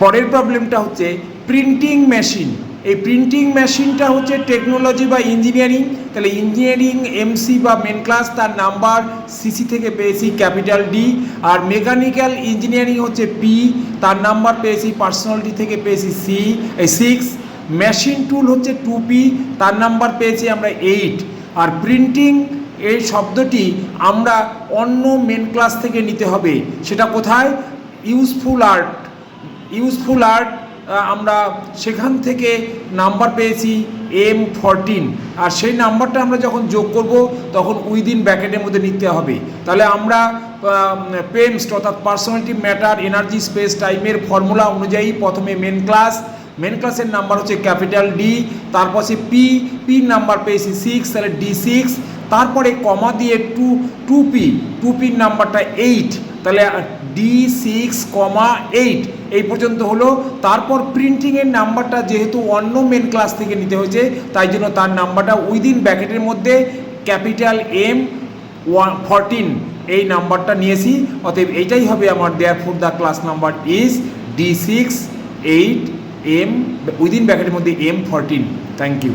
পরের প্রবলেমটা হচ্ছে প্রিন্টিং মেশিন। এই প্রিন্টিং মেশিনটা হচ্ছে টেকনোলজি বা ইঞ্জিনিয়ারিং, তাহলে ইঞ্জিনিয়ারিং এমসি বা মেন ক্লাস, তার নাম্বার সিসি থেকে পেয়েছি ক্যাপিটাল ডি। আর মেকানিক্যাল ইঞ্জিনিয়ারিং হচ্ছে পি, তার নাম্বার পেয়েছি পার্সোনালিটি থেকে পেয়েছি সিক্স। মেশিন টুল হচ্ছে 2P, তার নাম্বার পেয়েছি আমরা 8। আর প্রিন্টিং এই শব্দটি আমরা অন্য মেন ক্লাস থেকে নিতে হবে। সেটা কোথায়? ইউজফুল আর্ট আমরা সেখান থেকে নাম্বার পেয়েছি M14। আর সেই নাম্বারটা আমরা যখন যোগ করব তখন উইদিন ব্র্যাকেটের মধ্যে নিতে হবে। তাহলে আমরা পেমস অর্থাৎ পার্সোনালিটি, ম্যাটার, এনার্জি, স্পেস, টাইমের ফর্মুলা অনুযায়ী প্রথমে মেন ক্লাসের নাম্বার হচ্ছে ক্যাপিটাল ডি, তারপর সে পি নাম্বার পেয়েছি 6, তাহলে D6, তারপরে কমা দিয়ে 2Pর নাম্বারটা 8, তাহলে D6,8 এই পর্যন্ত হলো। তারপর প্রিন্টিংয়ের নাম্বারটা যেহেতু অন্য মেন ক্লাস থেকে নিতে হয়েছে, তাই জন্য তার নাম্বারটা উইদিন ব্র্যাকেটের মধ্যে ক্যাপিটাল M14 এই নাম্বারটা নিয়েছি। অতএব এইটাই হবে আমার therefore the class number is D6, 8, M within ব্র্যাকেটের মধ্যে M14। Thank you.